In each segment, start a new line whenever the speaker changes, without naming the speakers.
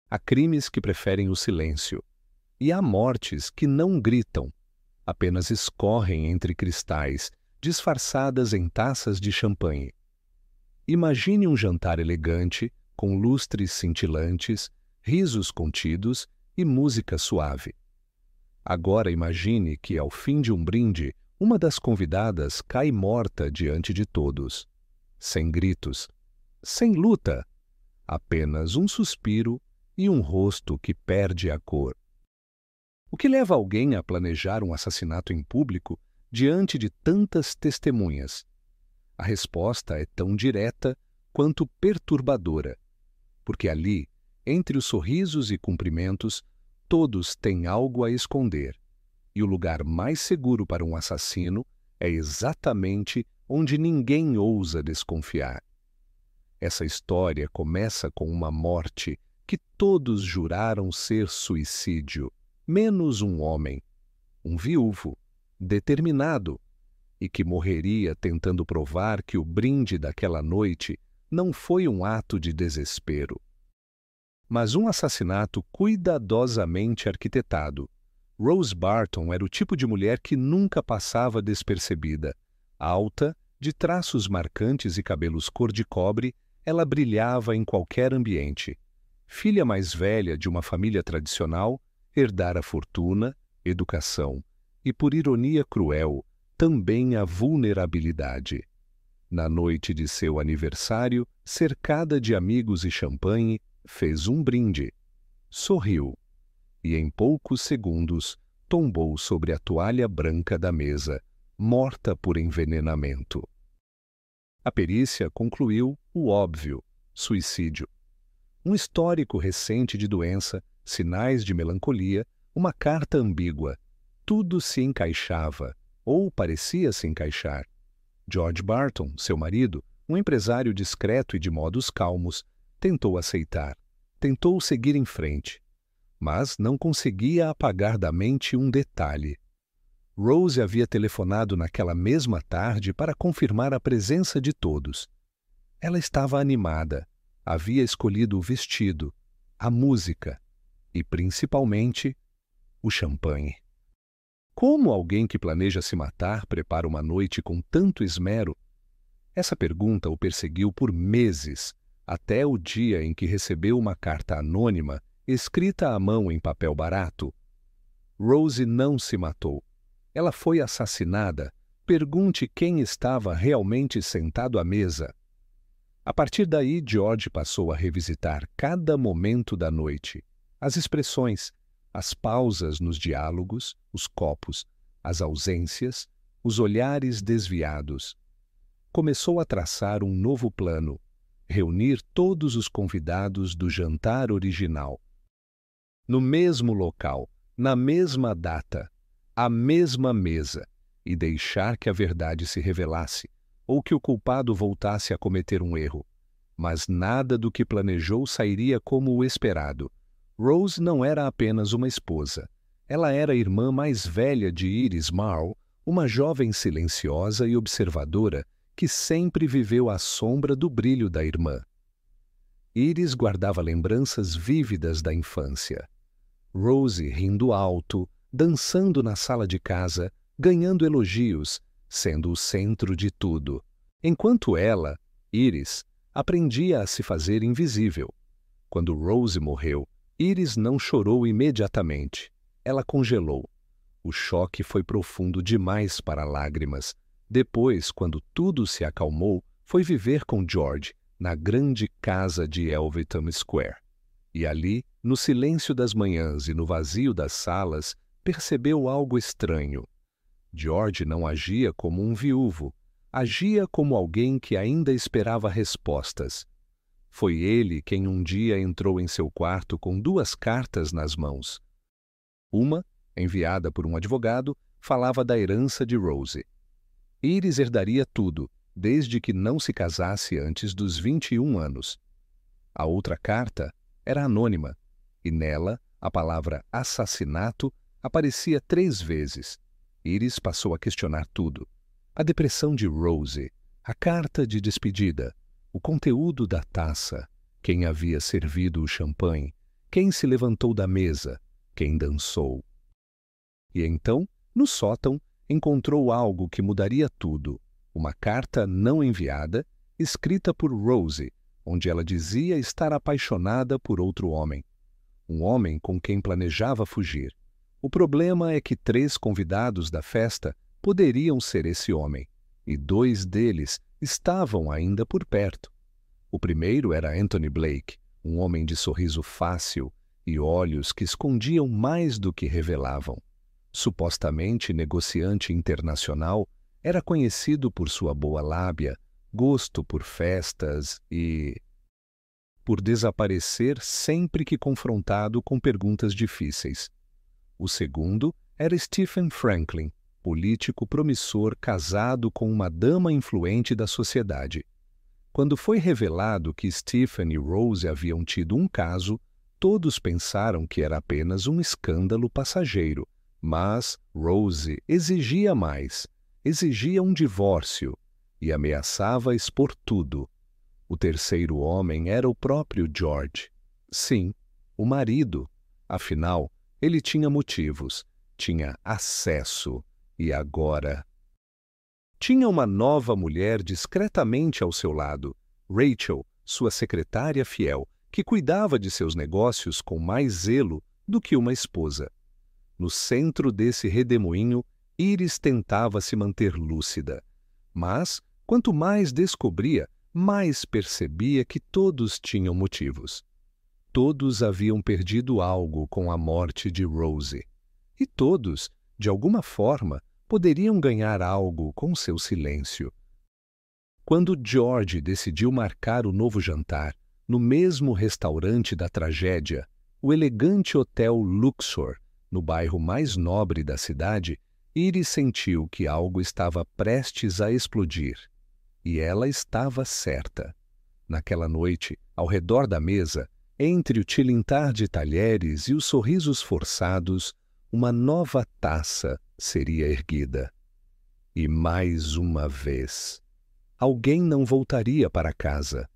Há crimes que preferem o silêncio. E há mortes que não gritam, apenas escorrem entre cristais, disfarçadas em taças de champanhe. Imagine um jantar elegante, com lustres cintilantes, risos contidos e música suave. Agora imagine que, ao fim de um brinde, uma das convidadas cai morta diante de todos. Sem gritos, sem luta, apenas um suspiro e um rosto que perde a cor. O que leva alguém a planejar um assassinato em público diante de tantas testemunhas? A resposta é tão direta quanto perturbadora, porque ali, entre os sorrisos e cumprimentos, todos têm algo a esconder, e o lugar mais seguro para um assassino é exatamente onde ninguém ousa desconfiar. Essa história começa com uma morte que todos juraram ser suicídio, menos um homem, um viúvo, determinado, e que morreria tentando provar que o brinde daquela noite não foi um ato de desespero, mas um assassinato cuidadosamente arquitetado. Rose Barton era o tipo de mulher que nunca passava despercebida. Alta, de traços marcantes e cabelos cor de cobre, ela brilhava em qualquer ambiente. Filha mais velha de uma família tradicional, herdara fortuna, educação e, por ironia cruel, também a vulnerabilidade. Na noite de seu aniversário, cercada de amigos e champanhe, fez um brinde, sorriu e, em poucos segundos, tombou sobre a toalha branca da mesa, morta por envenenamento. A perícia concluiu o óbvio: suicídio. Um histórico recente de doença, sinais de melancolia, uma carta ambígua. Tudo se encaixava, ou parecia se encaixar. George Barton, seu marido, um empresário discreto e de modos calmos, tentou aceitar, tentou seguir em frente, mas não conseguia apagar da mente um detalhe. Rose havia telefonado naquela mesma tarde para confirmar a presença de todos. Ela estava animada, havia escolhido o vestido, a música e, principalmente, o champanhe. Como alguém que planeja se matar prepara uma noite com tanto esmero? Essa pergunta o perseguiu por meses, até o dia em que recebeu uma carta anônima, escrita à mão em papel barato. Rose não se matou. Ela foi assassinada. Pergunte quem estava realmente sentado à mesa. A partir daí, George passou a revisitar cada momento da noite, as expressões, as pausas nos diálogos, os copos, as ausências, os olhares desviados. Começou a traçar um novo plano, reunir todos os convidados do jantar original. No mesmo local, na mesma data, à mesma mesa, e deixar que a verdade se revelasse, ou que o culpado voltasse a cometer um erro. Mas nada do que planejou sairia como o esperado. Rose não era apenas uma esposa. Ela era a irmã mais velha de Iris Marl, uma jovem silenciosa e observadora que sempre viveu à sombra do brilho da irmã. Iris guardava lembranças vívidas da infância. Rose rindo alto, dançando na sala de casa, ganhando elogios, sendo o centro de tudo, enquanto ela, Iris, aprendia a se fazer invisível. Quando Rose morreu, Iris não chorou imediatamente. Ela congelou. O choque foi profundo demais para lágrimas. Depois, quando tudo se acalmou, foi viver com George, na grande casa de Elvetham Square. E ali, no silêncio das manhãs e no vazio das salas, percebeu algo estranho. George não agia como um viúvo, agia como alguém que ainda esperava respostas. Foi ele quem um dia entrou em seu quarto com 2 cartas nas mãos. Uma, enviada por um advogado, falava da herança de Rose. Iris herdaria tudo, desde que não se casasse antes dos 21 anos. A outra carta era anônima, e nela a palavra assassinato aparecia 3 vezes. Iris passou a questionar tudo. A depressão de Rose, a carta de despedida, o conteúdo da taça, quem havia servido o champanhe quem se levantou da mesa, quem dançou. E então, no sótão, encontrou algo que mudaria tudo: uma carta não enviada, escrita por Rose, onde ela dizia estar apaixonada por outro homem. Um homem com quem planejava fugir. O problema é que 3 convidados da festa poderiam ser esse homem, e 2 deles estavam ainda por perto. O primeiro era Anthony Blake, um homem de sorriso fácil e olhos que escondiam mais do que revelavam. Supostamente negociante internacional, era conhecido por sua boa lábia, gosto por festas e por desaparecer sempre que confrontado com perguntas difíceis. O segundo era Stephen Franklin, político promissor casado com uma dama influente da sociedade. Quando foi revelado que Stephen e Rose haviam tido um caso, todos pensaram que era apenas um escândalo passageiro. Mas Rose exigia mais, exigia um divórcio e ameaçava expor tudo. O terceiro homem era o próprio George. Sim, o marido. Afinal, ele tinha motivos, tinha acesso e agora tinha uma nova mulher discretamente ao seu lado, Rachel, sua secretária fiel, que cuidava de seus negócios com mais zelo do que uma esposa. No centro desse redemoinho, Iris tentava se manter lúcida. Mas, quanto mais descobria, mais percebia que todos tinham motivos. Todos haviam perdido algo com a morte de Rose. E todos, de alguma forma, poderiam ganhar algo com seu silêncio. Quando George decidiu marcar o novo jantar, no mesmo restaurante da tragédia, o elegante Hotel Luxor, no bairro mais nobre da cidade, Iris sentiu que algo estava prestes a explodir. E ela estava certa. Naquela noite, ao redor da mesa, entre o tilintar de talheres e os sorrisos forçados, uma nova taça seria erguida. E mais uma vez, alguém não voltaria para casa.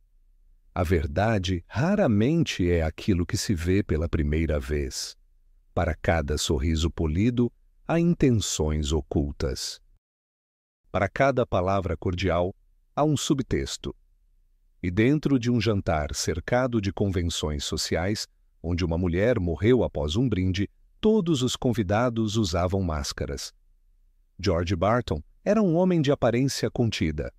A verdade raramente é aquilo que se vê pela primeira vez. Para cada sorriso polido, há intenções ocultas. Para cada palavra cordial, há um subtexto. E dentro de um jantar cercado de convenções sociais, onde uma mulher morreu após um brinde, todos os convidados usavam máscaras. George Barton era um homem de aparência contida.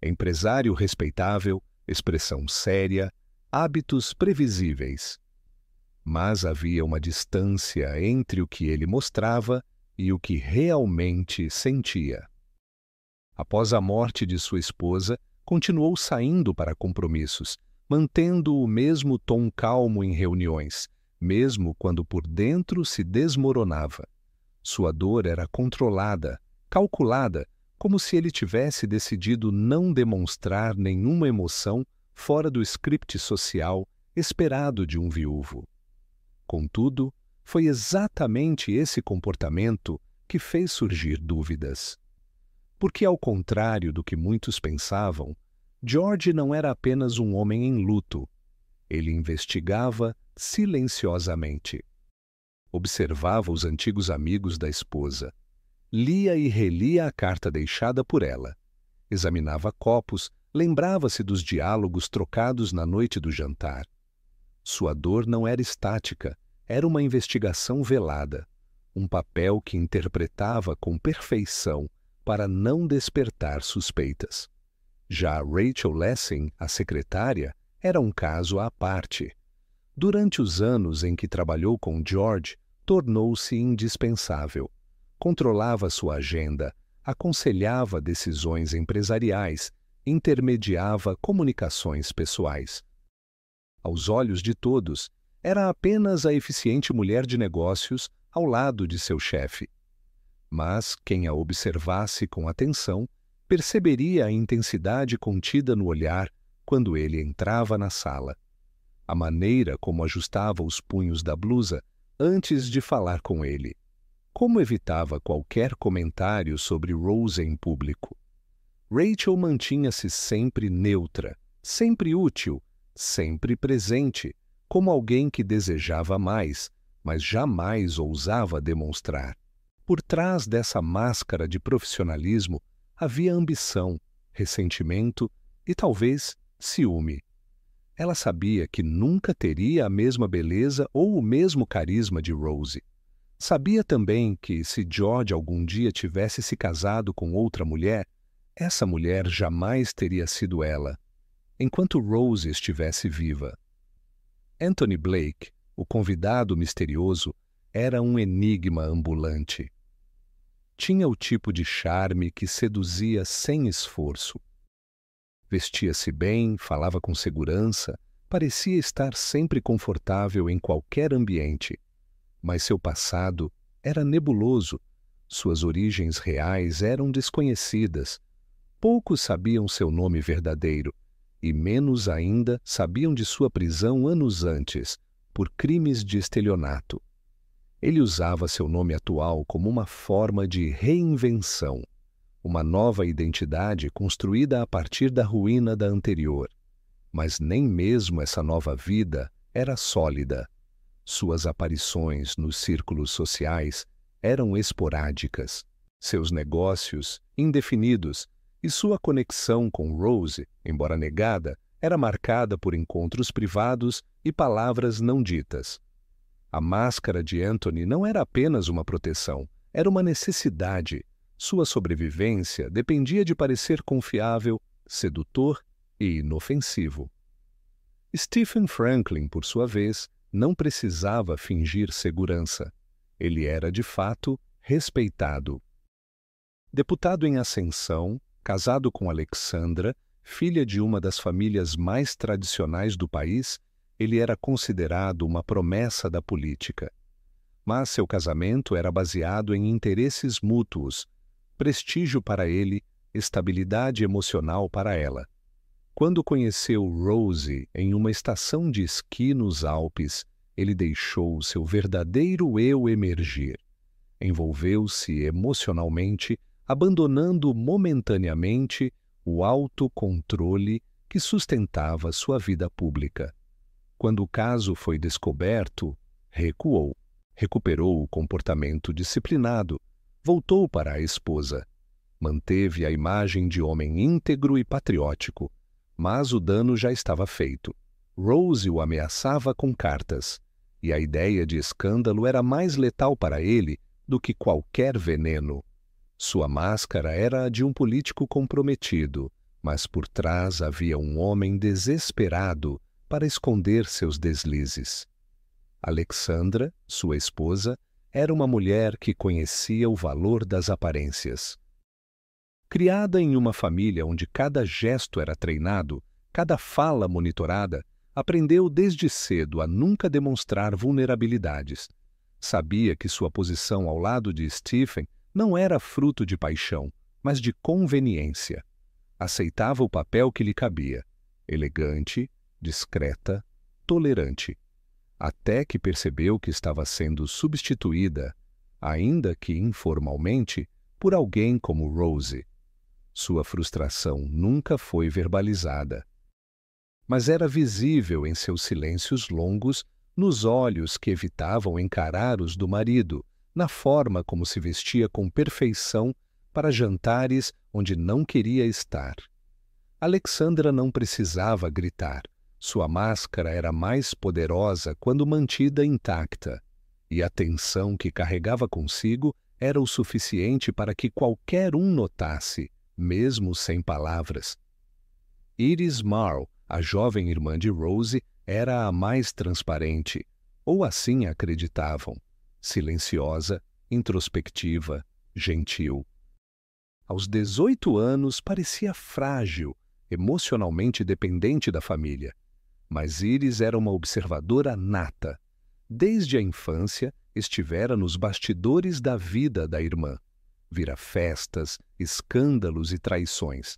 Empresário respeitável, expressão séria, hábitos previsíveis. Mas havia uma distância entre o que ele mostrava e o que realmente sentia. Após a morte de sua esposa, continuou saindo para compromissos, mantendo o mesmo tom calmo em reuniões, mesmo quando por dentro se desmoronava. Sua dor era controlada, calculada, como se ele tivesse decidido não demonstrar nenhuma emoção fora do script social esperado de um viúvo. Contudo, foi exatamente esse comportamento que fez surgir dúvidas. Porque, ao contrário do que muitos pensavam, George não era apenas um homem em luto. Ele investigava silenciosamente. Observava os antigos amigos da esposa. Lia e relia a carta deixada por ela. Examinava copos, lembrava-se dos diálogos trocados na noite do jantar. Sua dor não era estática, era uma investigação velada, um papel que interpretava com perfeição para não despertar suspeitas. Já Rachel Lessing, a secretária, era um caso à parte. Durante os anos em que trabalhou com George, tornou-se indispensável. Controlava sua agenda, aconselhava decisões empresariais, intermediava comunicações pessoais. Aos olhos de todos, era apenas a eficiente mulher de negócios ao lado de seu chefe. Mas quem a observasse com atenção perceberia a intensidade contida no olhar quando ele entrava na sala. A maneira como ajustava os punhos da blusa antes de falar com ele. Como evitava qualquer comentário sobre Rose em público. Rachel mantinha-se sempre neutra, sempre útil, sempre presente, como alguém que desejava mais, mas jamais ousava demonstrar. Por trás dessa máscara de profissionalismo havia ambição, ressentimento e talvez ciúme. Ela sabia que nunca teria a mesma beleza ou o mesmo carisma de Rose. Sabia também que, se George algum dia tivesse se casado com outra mulher, essa mulher jamais teria sido ela, enquanto Rose estivesse viva. Anthony Blake, o convidado misterioso, era um enigma ambulante. Tinha o tipo de charme que seduzia sem esforço. Vestia-se bem, falava com segurança, parecia estar sempre confortável em qualquer ambiente. Mas seu passado era nebuloso, suas origens reais eram desconhecidas. Poucos sabiam seu nome verdadeiro, e menos ainda sabiam de sua prisão anos antes, por crimes de estelionato. Ele usava seu nome atual como uma forma de reinvenção, uma nova identidade construída a partir da ruína da anterior. Mas nem mesmo essa nova vida era sólida. Suas aparições nos círculos sociais eram esporádicas, seus negócios indefinidos, e sua conexão com Rose, embora negada, era marcada por encontros privados e palavras não ditas. A máscara de Anthony não era apenas uma proteção, era uma necessidade. Sua sobrevivência dependia de parecer confiável, sedutor e inofensivo. Stephen Franklin, por sua vez, não precisava fingir segurança. Ele era, de fato, respeitado. Deputado em ascensão, casado com Alexandra, filha de uma das famílias mais tradicionais do país, ele era considerado uma promessa da política. Mas seu casamento era baseado em interesses mútuos, prestígio para ele, estabilidade emocional para ela. Quando conheceu Rose em uma estação de esqui nos Alpes, ele deixou seu verdadeiro eu emergir. Envolveu-se emocionalmente, abandonando momentaneamente o autocontrole que sustentava sua vida pública. Quando o caso foi descoberto, recuou, recuperou o comportamento disciplinado, voltou para a esposa. Manteve a imagem de homem íntegro e patriótico, mas o dano já estava feito. Rose o ameaçava com cartas, e a ideia de escândalo era mais letal para ele do que qualquer veneno. Sua máscara era a de um político comprometido, mas por trás havia um homem desesperado para esconder seus deslizes. Alexandra, sua esposa, era uma mulher que conhecia o valor das aparências. Criada em uma família onde cada gesto era treinado, cada fala monitorada, aprendeu desde cedo a nunca demonstrar vulnerabilidades. Sabia que sua posição ao lado de Stephen não era fruto de paixão, mas de conveniência. Aceitava o papel que lhe cabia, elegante, discreta, tolerante, até que percebeu que estava sendo substituída, ainda que informalmente, por alguém como Rose. Sua frustração nunca foi verbalizada, mas era visível em seus silêncios longos, nos olhos que evitavam encarar os do marido, na forma como se vestia com perfeição para jantares onde não queria estar. Alexandra não precisava gritar. Sua máscara era mais poderosa quando mantida intacta, e a tensão que carregava consigo era o suficiente para que qualquer um notasse, mesmo sem palavras. Iris Marl, a jovem irmã de Rose, era a mais transparente, ou assim acreditavam, silenciosa, introspectiva, gentil. Aos 18 anos parecia frágil, emocionalmente dependente da família. Mas Iris era uma observadora nata. Desde a infância, estivera nos bastidores da vida da irmã. Vira festas, escândalos e traições.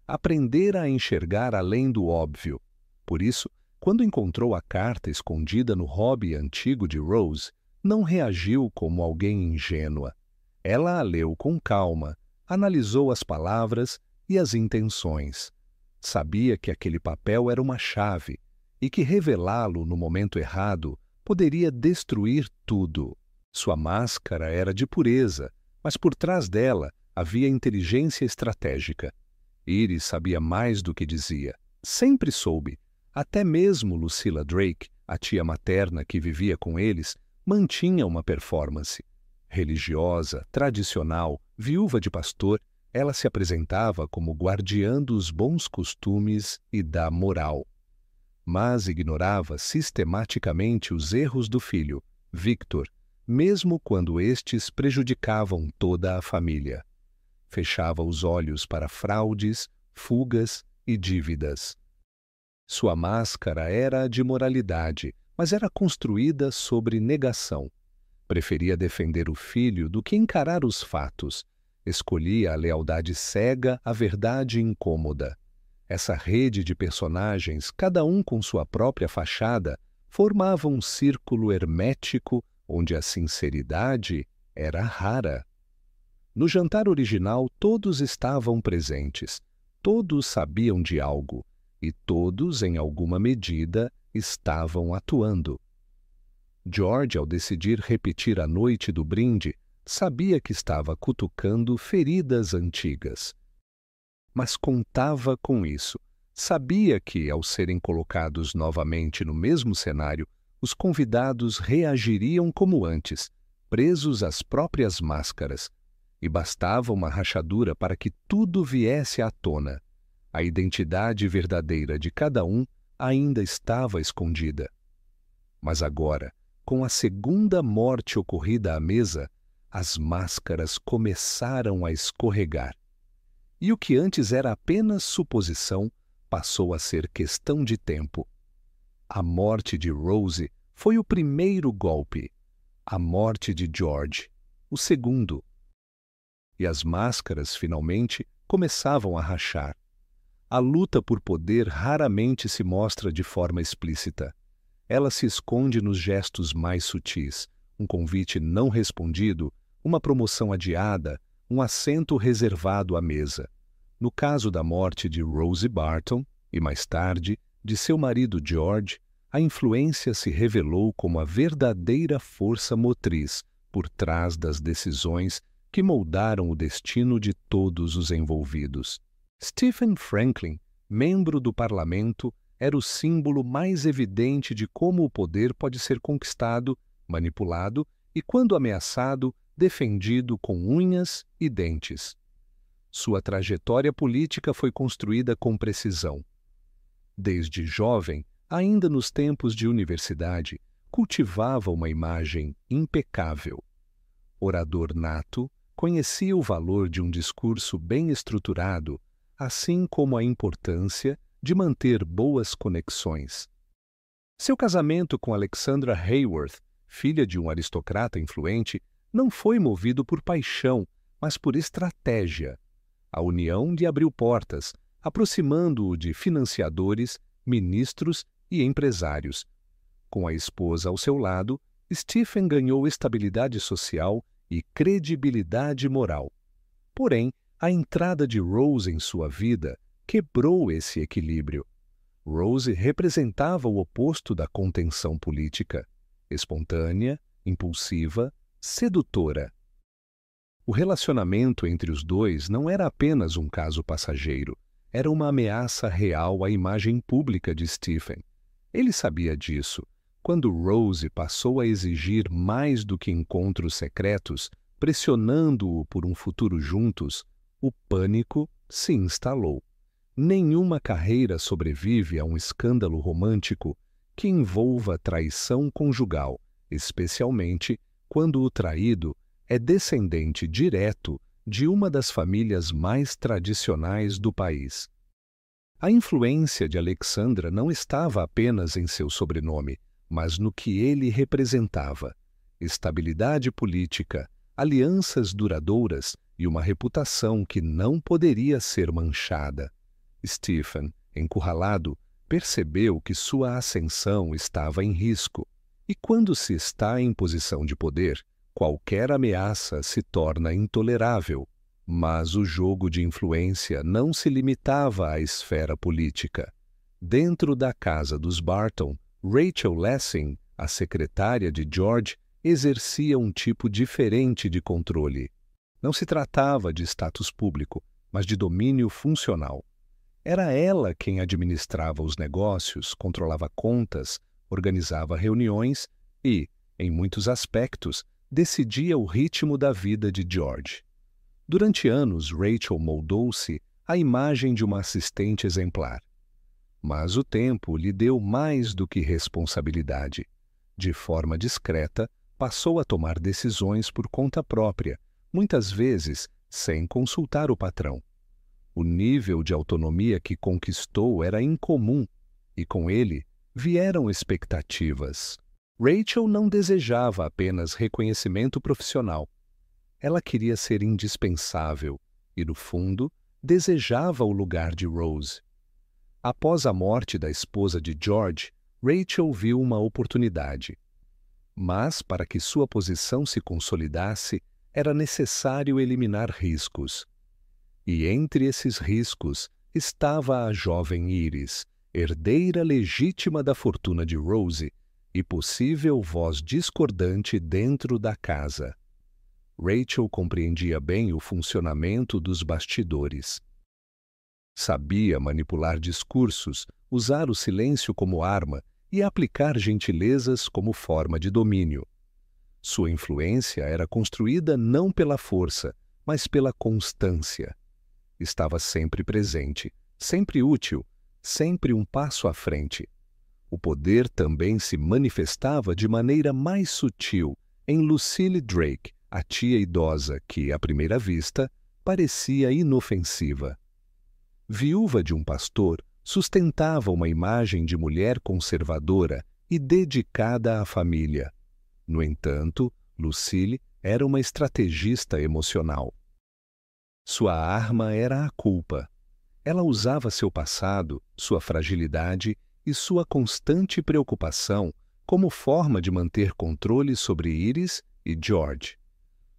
Aprendera a enxergar além do óbvio. Por isso, quando encontrou a carta escondida no hobby antigo de Rose, não reagiu como alguém ingênua. Ela a leu com calma, analisou as palavras e as intenções. Sabia que aquele papel era uma chave, e que revelá-lo no momento errado poderia destruir tudo. Sua máscara era de pureza, mas por trás dela havia inteligência estratégica. Iris sabia mais do que dizia. Sempre soube. Até mesmo Lucilla Drake, a tia materna que vivia com eles, mantinha uma performance. Religiosa, tradicional, viúva de pastor, ela se apresentava como guardiã dos bons costumes e da moral. Mas ignorava sistematicamente os erros do filho, Victor, mesmo quando estes prejudicavam toda a família. Fechava os olhos para fraudes, fugas e dívidas. Sua máscara era a de moralidade, mas era construída sobre negação. Preferia defender o filho do que encarar os fatos. Escolhia a lealdade cega à verdade incômoda. Essa rede de personagens, cada um com sua própria fachada, formava um círculo hermético onde a sinceridade era rara. No jantar original, todos estavam presentes, todos sabiam de algo, e todos, em alguma medida, estavam atuando. George, ao decidir repetir a noite do brinde, sabia que estava cutucando feridas antigas. Mas contava com isso. Sabia que, ao serem colocados novamente no mesmo cenário, os convidados reagiriam como antes, presos às próprias máscaras. E bastava uma rachadura para que tudo viesse à tona. A identidade verdadeira de cada um ainda estava escondida. Mas agora, com a segunda morte ocorrida à mesa, as máscaras começaram a escorregar. E o que antes era apenas suposição passou a ser questão de tempo. A morte de Rose foi o primeiro golpe. A morte de George, o segundo. E as máscaras, finalmente, começavam a rachar. A luta por poder raramente se mostra de forma explícita. Ela se esconde nos gestos mais sutis, um convite não respondido, uma promoção adiada, um assento reservado à mesa. No caso da morte de Rosie Barton, e mais tarde, de seu marido George, a influência se revelou como a verdadeira força motriz por trás das decisões que moldaram o destino de todos os envolvidos. Stephen Franklin, membro do parlamento, era o símbolo mais evidente de como o poder pode ser conquistado, manipulado e, quando ameaçado, defendido com unhas e dentes. Sua trajetória política foi construída com precisão. Desde jovem, ainda nos tempos de universidade, cultivava uma imagem impecável. Orador nato, conhecia o valor de um discurso bem estruturado, assim como a importância de manter boas conexões. Seu casamento com Alexandra Hayworth, filha de um aristocrata influente, não foi movido por paixão, mas por estratégia. A união lhe abriu portas, aproximando-o de financiadores, ministros e empresários. Com a esposa ao seu lado, Stephen ganhou estabilidade social e credibilidade moral. Porém, a entrada de Rose em sua vida quebrou esse equilíbrio. Rose representava o oposto da contenção política, espontânea, impulsiva, sedutora. O relacionamento entre os dois não era apenas um caso passageiro, era uma ameaça real à imagem pública de Stephen. Ele sabia disso. Quando Rose passou a exigir mais do que encontros secretos, pressionando-o por um futuro juntos, o pânico se instalou. Nenhuma carreira sobrevive a um escândalo romântico que envolva traição conjugal, especialmente quando o traído é descendente direto de uma das famílias mais tradicionais do país. A influência de Alexandra não estava apenas em seu sobrenome, mas no que ele representava: estabilidade política, alianças duradouras e uma reputação que não poderia ser manchada. Stephen, encurralado, percebeu que sua ascensão estava em risco, e quando se está em posição de poder, qualquer ameaça se torna intolerável. Mas o jogo de influência não se limitava à esfera política. Dentro da casa dos Barton, Rachel Lessing, a secretária de George, exercia um tipo diferente de controle. Não se tratava de status público, mas de domínio funcional. Era ela quem administrava os negócios, controlava contas, organizava reuniões e, em muitos aspectos, decidia o ritmo da vida de George. Durante anos, Rachel moldou-se à imagem de uma assistente exemplar. Mas o tempo lhe deu mais do que responsabilidade. De forma discreta, passou a tomar decisões por conta própria, muitas vezes sem consultar o patrão. O nível de autonomia que conquistou era incomum, e com ele vieram expectativas. Rachel não desejava apenas reconhecimento profissional. Ela queria ser indispensável e, no fundo, desejava o lugar de Rose. Após a morte da esposa de George, Rachel viu uma oportunidade. Mas, para que sua posição se consolidasse, era necessário eliminar riscos. E entre esses riscos estava a jovem Iris, herdeira legítima da fortuna de Rose e possível voz discordante dentro da casa. Rachel compreendia bem o funcionamento dos bastidores. Sabia manipular discursos, usar o silêncio como arma e aplicar gentilezas como forma de domínio. Sua influência era construída não pela força, mas pela constância. Estava sempre presente, sempre útil, sempre um passo à frente. O poder também se manifestava de maneira mais sutil em Lucille Drake, a tia idosa que, à primeira vista, parecia inofensiva. Viúva de um pastor, sustentava uma imagem de mulher conservadora e dedicada à família. No entanto, Lucille era uma estrategista emocional. Sua arma era a culpa. Ela usava seu passado, sua fragilidade e sua constante preocupação como forma de manter controle sobre Iris e George.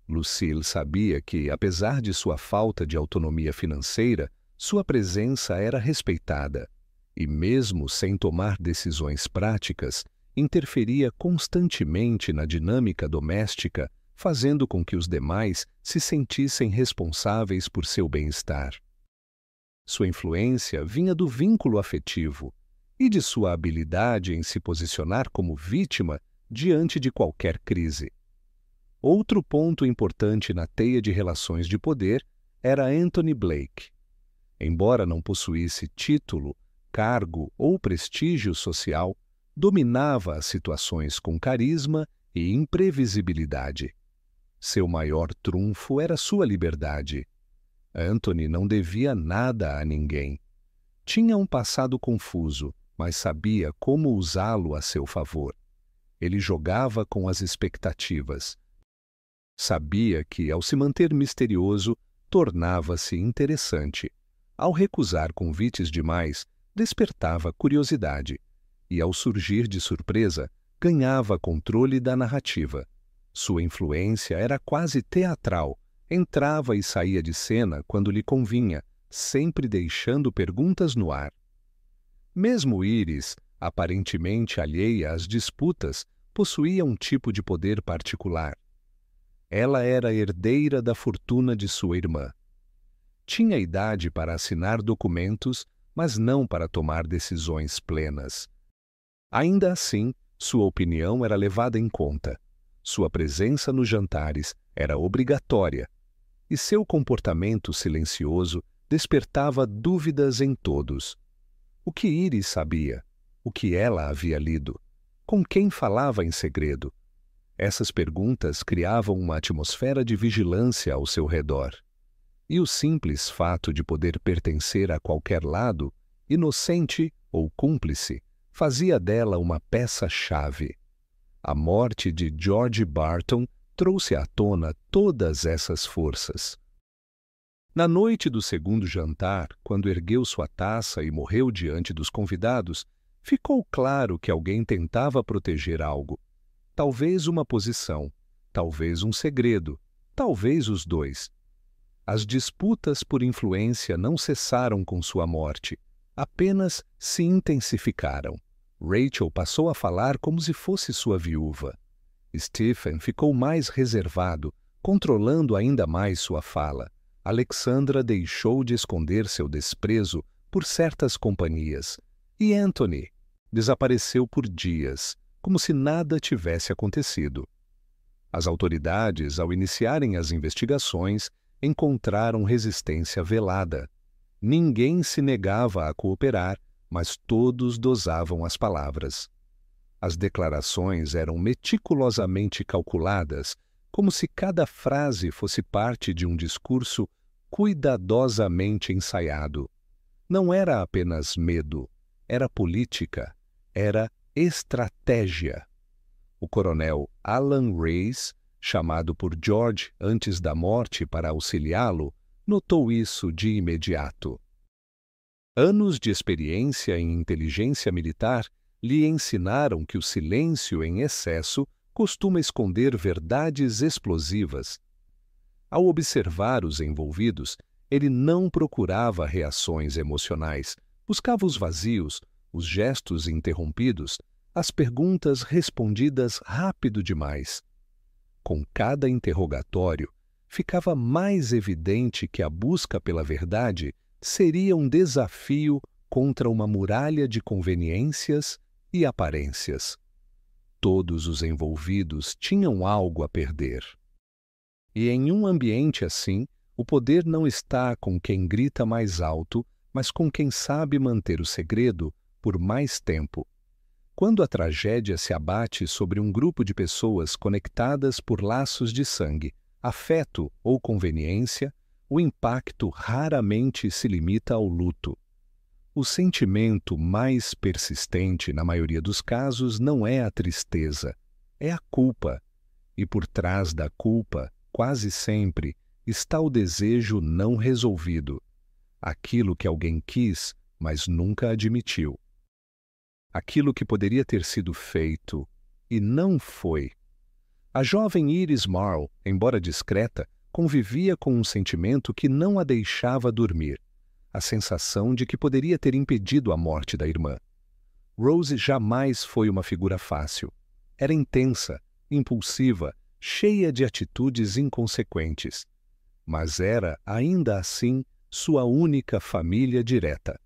Lucille sabia que, apesar de sua falta de autonomia financeira, sua presença era respeitada e, mesmo sem tomar decisões práticas, interferia constantemente na dinâmica doméstica, fazendo com que os demais se sentissem responsáveis por seu bem-estar. Sua influência vinha do vínculo afetivo e de sua habilidade em se posicionar como vítima diante de qualquer crise. Outro ponto importante na teia de relações de poder era Anthony Blake. Embora não possuísse título, cargo ou prestígio social, dominava as situações com carisma e imprevisibilidade. Seu maior trunfo era sua liberdade. Anthony não devia nada a ninguém. Tinha um passado confuso, mas sabia como usá-lo a seu favor. Ele jogava com as expectativas. Sabia que, ao se manter misterioso, tornava-se interessante. Ao recusar convites demais, despertava curiosidade. E, ao surgir de surpresa, ganhava controle da narrativa. Sua influência era quase teatral. Entrava e saía de cena quando lhe convinha, sempre deixando perguntas no ar. Mesmo Iris, aparentemente alheia às disputas, possuía um tipo de poder particular. Ela era herdeira da fortuna de sua irmã. Tinha idade para assinar documentos, mas não para tomar decisões plenas. Ainda assim, sua opinião era levada em conta. Sua presença nos jantares era obrigatória, e seu comportamento silencioso despertava dúvidas em todos. O que Iris sabia? O que ela havia lido? Com quem falava em segredo? Essas perguntas criavam uma atmosfera de vigilância ao seu redor. E o simples fato de poder pertencer a qualquer lado, inocente ou cúmplice, fazia dela uma peça-chave. A morte de George Barton trouxe à tona todas essas forças. Na noite do segundo jantar, quando ergueu sua taça e morreu diante dos convidados, ficou claro que alguém tentava proteger algo. Talvez uma posição, talvez um segredo, talvez os dois. As disputas por influência não cessaram com sua morte. apenas se intensificaram. Rachel passou a falar como se fosse sua viúva. Stephen ficou mais reservado, controlando ainda mais sua fala. Alexandra deixou de esconder seu desprezo por certas companhias. E Anthony desapareceu por dias, como se nada tivesse acontecido. As autoridades, ao iniciarem as investigações, encontraram resistência velada. Ninguém se negava a cooperar, mas todos dosavam as palavras. As declarações eram meticulosamente calculadas, como se cada frase fosse parte de um discurso cuidadosamente ensaiado. Não era apenas medo, era política, era estratégia. O coronel Alan Reis, chamado por George antes da morte para auxiliá-lo, notou isso de imediato. Anos de experiência em inteligência militar lhe ensinaram que o silêncio em excesso costuma esconder verdades explosivas. Ao observar os envolvidos, ele não procurava reações emocionais, buscava os vazios, os gestos interrompidos, as perguntas respondidas rápido demais. Com cada interrogatório, ficava mais evidente que a busca pela verdade seria um desafio contra uma muralha de conveniências e aparências. Todos os envolvidos tinham algo a perder. E em um ambiente assim, o poder não está com quem grita mais alto, mas com quem sabe manter o segredo por mais tempo. Quando a tragédia se abate sobre um grupo de pessoas conectadas por laços de sangue, afeto ou conveniência, o impacto raramente se limita ao luto. O sentimento mais persistente, na maioria dos casos, não é a tristeza, é a culpa. E por trás da culpa, quase sempre, está o desejo não resolvido. Aquilo que alguém quis, mas nunca admitiu. Aquilo que poderia ter sido feito e não foi. A jovem Iris Marl, embora discreta, convivia com um sentimento que não a deixava dormir. A sensação de que poderia ter impedido a morte da irmã. Rose jamais foi uma figura fácil. Era intensa, impulsiva, cheia de atitudes inconsequentes. Mas era, ainda assim, sua única família direta.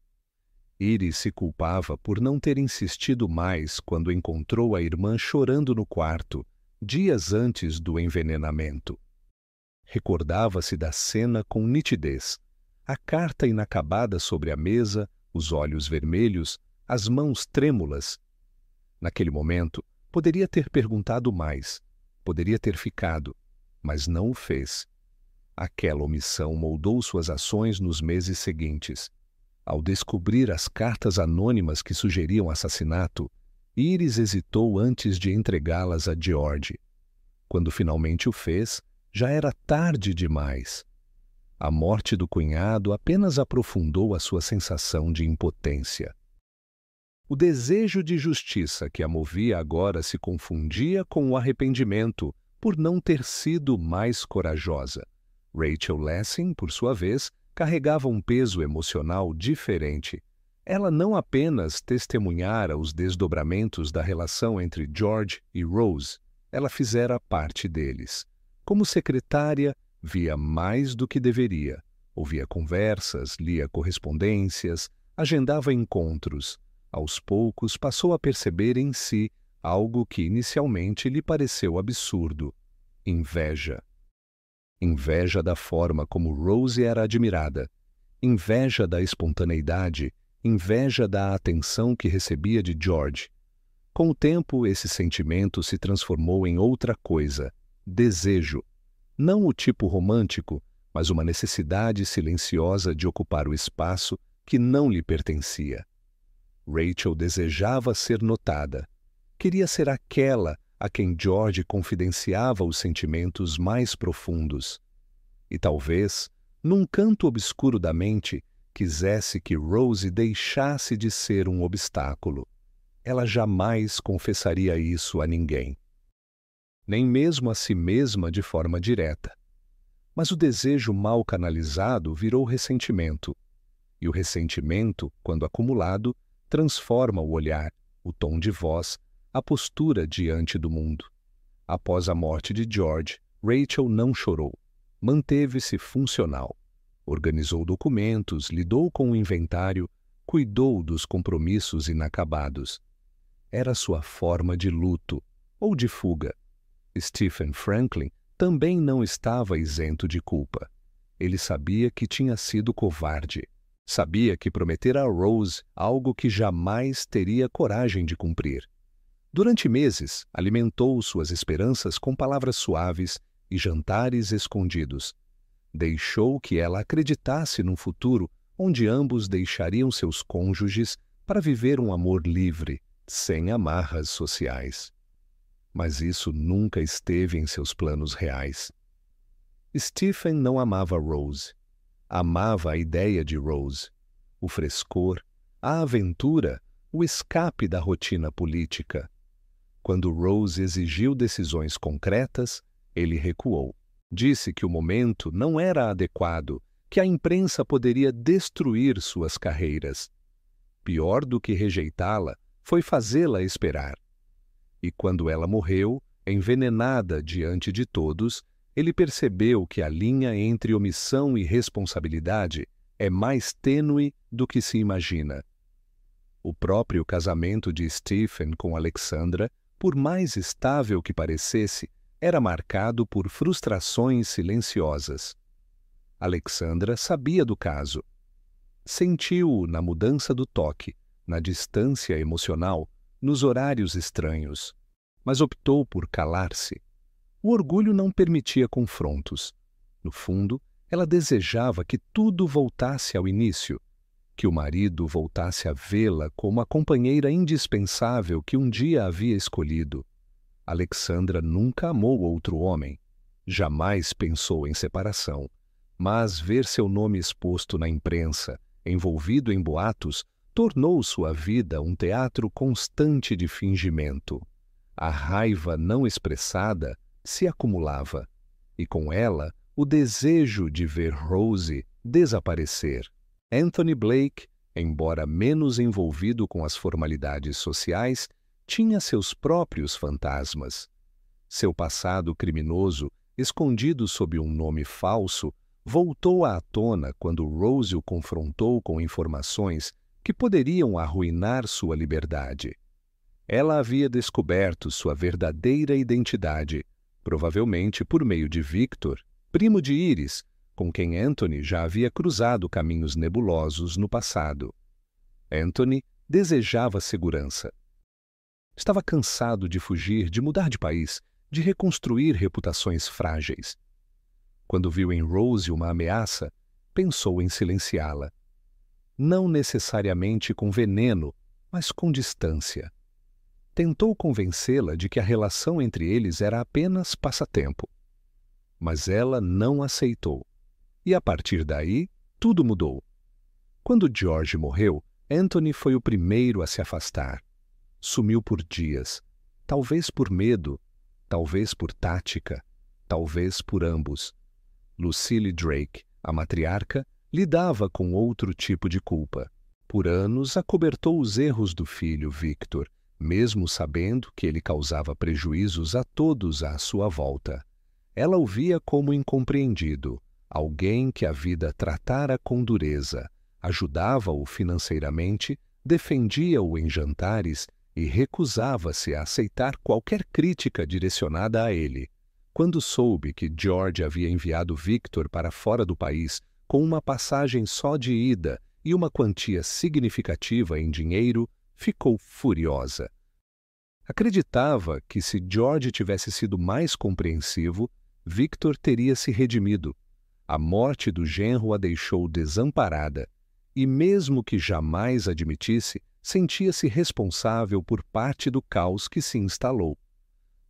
Iris se culpava por não ter insistido mais quando encontrou a irmã chorando no quarto, dias antes do envenenamento. Recordava-se da cena com nitidez. A carta inacabada sobre a mesa, os olhos vermelhos, as mãos trêmulas. Naquele momento, poderia ter perguntado mais, poderia ter ficado, mas não o fez. Aquela omissão moldou suas ações nos meses seguintes. Ao descobrir as cartas anônimas que sugeriam assassinato, Iris hesitou antes de entregá-las a George. Quando finalmente o fez, já era tarde demais. A morte do cunhado apenas aprofundou a sua sensação de impotência. O desejo de justiça que a movia agora se confundia com o arrependimento por não ter sido mais corajosa. Rachel Lessing, por sua vez, carregava um peso emocional diferente. Ela não apenas testemunhara os desdobramentos da relação entre George e Rose, ela fizera parte deles. Como secretária, via mais do que deveria. Ouvia conversas, lia correspondências, agendava encontros. Aos poucos passou a perceber em si algo que inicialmente lhe pareceu absurdo: inveja. Inveja da forma como Rose era admirada, inveja da espontaneidade, inveja da atenção que recebia de George. Com o tempo, esse sentimento se transformou em outra coisa: desejo. Não o tipo romântico, mas uma necessidade silenciosa de ocupar o espaço que não lhe pertencia. Rachel desejava ser notada. Queria ser aquela a quem George confidenciava os sentimentos mais profundos. E talvez, num canto obscuro da mente, quisesse que Rose deixasse de ser um obstáculo. Ela jamais confessaria isso a ninguém. Nem mesmo a si mesma de forma direta. Mas o desejo mal canalizado virou ressentimento. E o ressentimento, quando acumulado, transforma o olhar, o tom de voz, a postura diante do mundo. Após a morte de George, Rachel não chorou. Manteve-se funcional. Organizou documentos, lidou com o inventário, cuidou dos compromissos inacabados. Era sua forma de luto ou de fuga. Stephen Franklin também não estava isento de culpa. Ele sabia que tinha sido covarde. Sabia que prometera a Rose algo que jamais teria coragem de cumprir. Durante meses, alimentou suas esperanças com palavras suaves e jantares escondidos. Deixou que ela acreditasse num futuro onde ambos deixariam seus cônjuges para viver um amor livre, sem amarras sociais. Mas isso nunca esteve em seus planos reais. Stephen não amava Rose. Amava a ideia de Rose, o frescor, a aventura, o escape da rotina política. Quando Rose exigiu decisões concretas, ele recuou. Disse que o momento não era adequado, que a imprensa poderia destruir suas carreiras. Pior do que rejeitá-la foi fazê-la esperar. E quando ela morreu, envenenada diante de todos, ele percebeu que a linha entre omissão e responsabilidade é mais tênue do que se imagina. O próprio casamento de Stephen com Alexandra, por mais estável que parecesse, era marcado por frustrações silenciosas. Alexandra sabia do caso. Sentiu-o na mudança do toque, na distância emocional, nos horários estranhos, mas optou por calar-se. O orgulho não permitia confrontos. No fundo, ela desejava que tudo voltasse ao início, que o marido voltasse a vê-la como a companheira indispensável que um dia havia escolhido. Alexandra nunca amou outro homem, jamais pensou em separação, mas ver seu nome exposto na imprensa, envolvido em boatos, tornou sua vida um teatro constante de fingimento. A raiva não expressada se acumulava, e com ela o desejo de ver Rose desaparecer. Anthony Blake, embora menos envolvido com as formalidades sociais, tinha seus próprios fantasmas. Seu passado criminoso, escondido sob um nome falso, voltou à tona quando Rose o confrontou com informações que poderiam arruinar sua liberdade. Ela havia descoberto sua verdadeira identidade, provavelmente por meio de Victor, primo de Iris, com quem Anthony já havia cruzado caminhos nebulosos no passado. Anthony desejava segurança. Estava cansado de fugir, de mudar de país, de reconstruir reputações frágeis. Quando viu em Rose uma ameaça, pensou em silenciá-la. Não necessariamente com veneno, mas com distância. Tentou convencê-la de que a relação entre eles era apenas passatempo. Mas ela não aceitou. E a partir daí, tudo mudou. Quando George morreu, Anthony foi o primeiro a se afastar. Sumiu por dias, talvez por medo, talvez por tática, talvez por ambos. Lucille Drake, a matriarca, lidava com outro tipo de culpa. Por anos, acobertou os erros do filho Victor, mesmo sabendo que ele causava prejuízos a todos à sua volta. Ela o via como incompreendido, alguém que a vida tratara com dureza, ajudava-o financeiramente, defendia-o em jantares e recusava-se a aceitar qualquer crítica direcionada a ele. Quando soube que George havia enviado Victor para fora do país com uma passagem só de ida e uma quantia significativa em dinheiro, ficou furiosa. Acreditava que se George tivesse sido mais compreensivo, Victor teria se redimido. A morte do genro a deixou desamparada e, mesmo que jamais admitisse, sentia-se responsável por parte do caos que se instalou.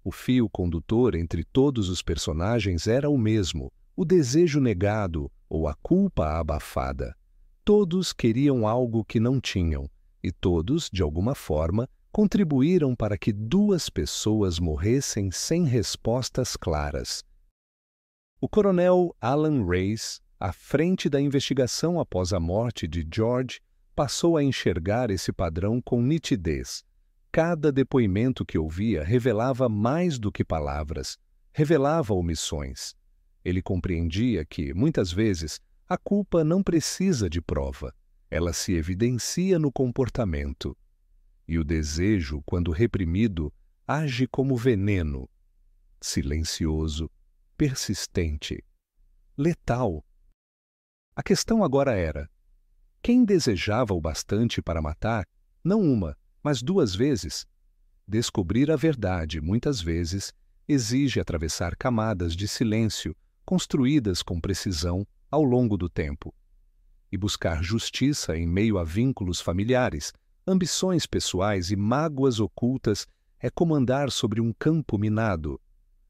O fio condutor entre todos os personagens era o mesmo, o desejo negado ou a culpa abafada. Todos queriam algo que não tinham, e todos, de alguma forma, contribuíram para que duas pessoas morressem sem respostas claras. O coronel Alan Race, à frente da investigação após a morte de George, passou a enxergar esse padrão com nitidez. Cada depoimento que ouvia revelava mais do que palavras, revelava omissões. Ele compreendia que, muitas vezes, a culpa não precisa de prova, ela se evidencia no comportamento. E o desejo, quando reprimido, age como veneno, silencioso, persistente, letal. A questão agora era: quem desejava o bastante para matar, não uma, mas 2 vezes? Descobrir a verdade, muitas vezes, exige atravessar camadas de silêncio construídas com precisão ao longo do tempo. E buscar justiça em meio a vínculos familiares, ambições pessoais e mágoas ocultas é como andar sobre um campo minado.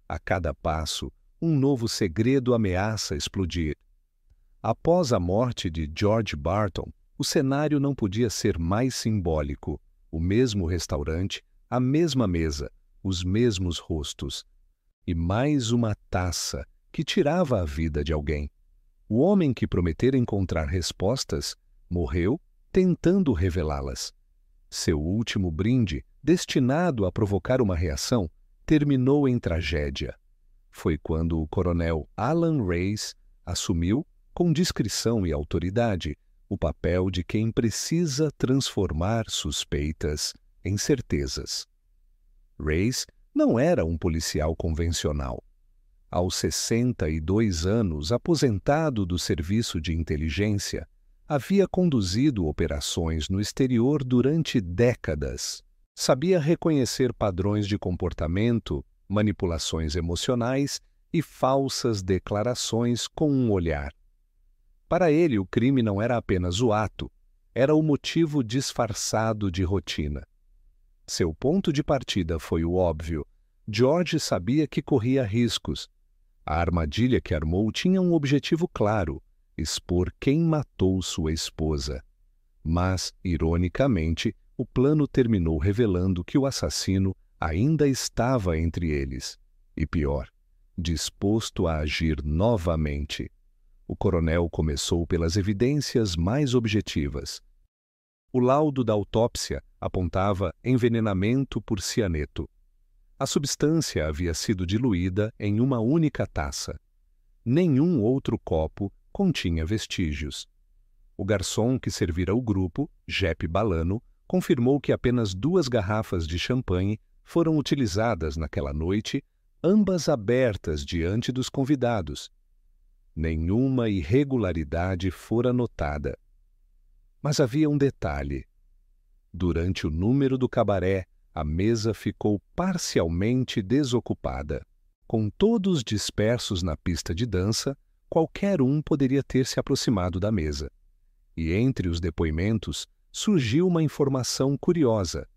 A cada passo, um novo segredo ameaça explodir. Após a morte de George Barton, o cenário não podia ser mais simbólico. O mesmo restaurante, a mesma mesa, os mesmos rostos. E mais uma taça que tirava a vida de alguém. O homem que prometera encontrar respostas morreu tentando revelá-las. Seu último brinde, destinado a provocar uma reação, terminou em tragédia. Foi quando o coronel Alan Reyes assumiu, com discrição e autoridade, o papel de quem precisa transformar suspeitas em certezas. Reyes não era um policial convencional. Aos 62 anos, aposentado do serviço de inteligência, havia conduzido operações no exterior durante décadas. Sabia reconhecer padrões de comportamento, manipulações emocionais e falsas declarações com um olhar. Para ele, o crime não era apenas o ato, era o motivo disfarçado de rotina. Seu ponto de partida foi o óbvio. George sabia que corria riscos. A armadilha que armou tinha um objetivo claro: expor quem matou sua esposa. Mas, ironicamente, o plano terminou revelando que o assassino ainda estava entre eles. E pior, disposto a agir novamente. O coronel começou pelas evidências mais objetivas. O laudo da autópsia apontava envenenamento por cianeto. A substância havia sido diluída em uma única taça. Nenhum outro copo continha vestígios. O garçom que servira o grupo, Jep Balano, confirmou que apenas 2 garrafas de champanhe foram utilizadas naquela noite, ambas abertas diante dos convidados. Nenhuma irregularidade fora notada. Mas havia um detalhe. Durante o número do cabaré, a mesa ficou parcialmente desocupada. Com todos dispersos na pista de dança, qualquer um poderia ter se aproximado da mesa. E entre os depoimentos surgiu uma informação curiosa.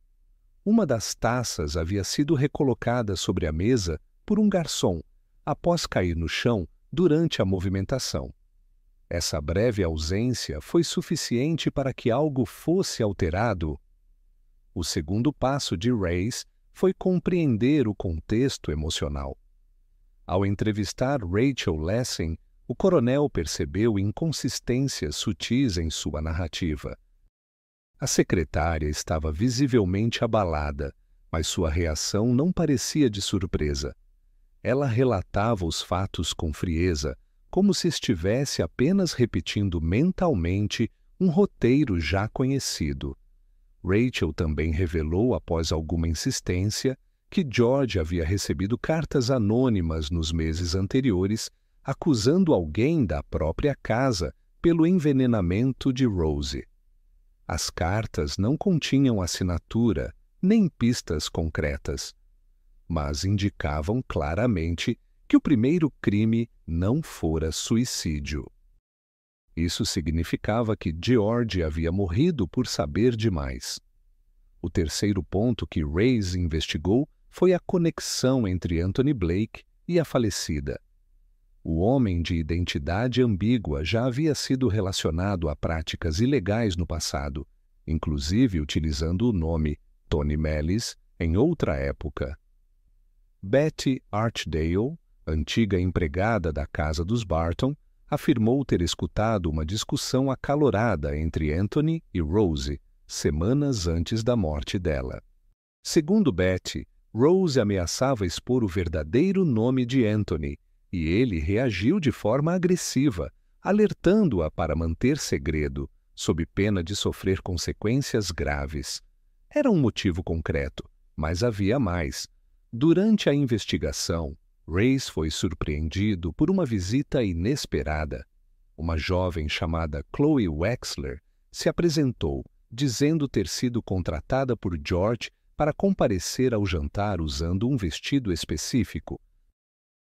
Uma das taças havia sido recolocada sobre a mesa por um garçom, após cair no chão durante a movimentação. Essa breve ausência foi suficiente para que algo fosse alterado. O segundo passo de Reyes foi compreender o contexto emocional. Ao entrevistar Rachel Lessing, o coronel percebeu inconsistências sutis em sua narrativa. A secretária estava visivelmente abalada, mas sua reação não parecia de surpresa. Ela relatava os fatos com frieza, como se estivesse apenas repetindo mentalmente um roteiro já conhecido. Rachel também revelou, após alguma insistência, que George havia recebido cartas anônimas nos meses anteriores, acusando alguém da própria casa pelo envenenamento de Rose. As cartas não continham assinatura, nem pistas concretas, mas indicavam claramente que o primeiro crime não fora suicídio. Isso significava que George havia morrido por saber demais. O terceiro ponto que Reyes investigou foi a conexão entre Anthony Blake e a falecida. O homem de identidade ambígua já havia sido relacionado a práticas ilegais no passado, inclusive utilizando o nome Tony Mellis em outra época. Betty Archdale, antiga empregada da casa dos Barton, afirmou ter escutado uma discussão acalorada entre Anthony e Rose semanas antes da morte dela. Segundo Betty, Rose ameaçava expor o verdadeiro nome de Anthony e ele reagiu de forma agressiva, alertando-a para manter segredo, sob pena de sofrer consequências graves. Era um motivo concreto, mas havia mais. Durante a investigação, Race foi surpreendido por uma visita inesperada. Uma jovem chamada Chloe Wexler se apresentou, dizendo ter sido contratada por George para comparecer ao jantar usando um vestido específico.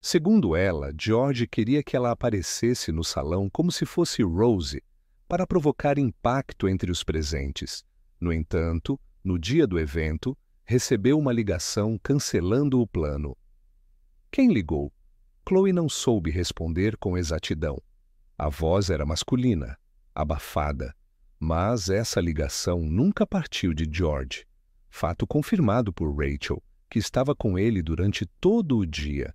Segundo ela, George queria que ela aparecesse no salão como se fosse Rose, para provocar impacto entre os presentes. No entanto, no dia do evento, recebeu uma ligação cancelando o plano. Quem ligou? Chloe não soube responder com exatidão. A voz era masculina, abafada, mas essa ligação nunca partiu de George. Fato confirmado por Rachel, que estava com ele durante todo o dia.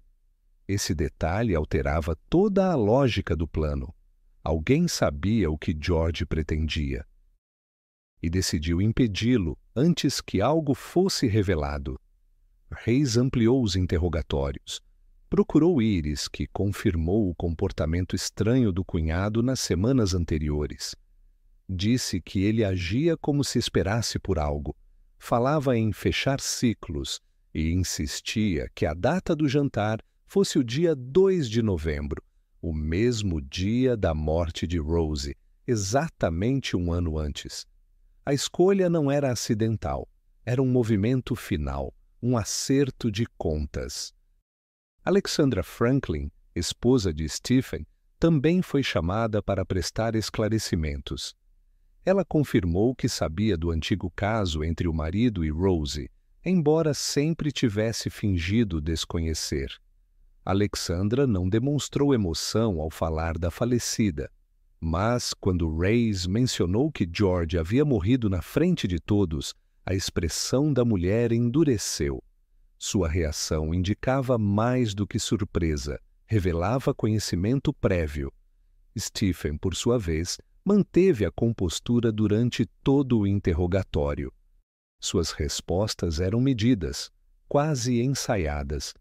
Esse detalhe alterava toda a lógica do plano. Alguém sabia o que George pretendia e decidiu impedi-lo antes que algo fosse revelado. Reis ampliou os interrogatórios. Procurou Iris, que confirmou o comportamento estranho do cunhado nas semanas anteriores. Disse que ele agia como se esperasse por algo. Falava em fechar ciclos e insistia que a data do jantar fosse o dia 2 de novembro, o mesmo dia da morte de Rose, exatamente um ano antes. A escolha não era acidental, era um movimento final, um acerto de contas. Alexandra Franklin, esposa de Stephen, também foi chamada para prestar esclarecimentos. Ela confirmou que sabia do antigo caso entre o marido e Rose, embora sempre tivesse fingido desconhecer. Alexandra não demonstrou emoção ao falar da falecida, mas quando Reis mencionou que George havia morrido na frente de todos, a expressão da mulher endureceu. Sua reação indicava mais do que surpresa, revelava conhecimento prévio. Stephen, por sua vez, manteve a compostura durante todo o interrogatório. Suas respostas eram medidas, quase ensaiadas.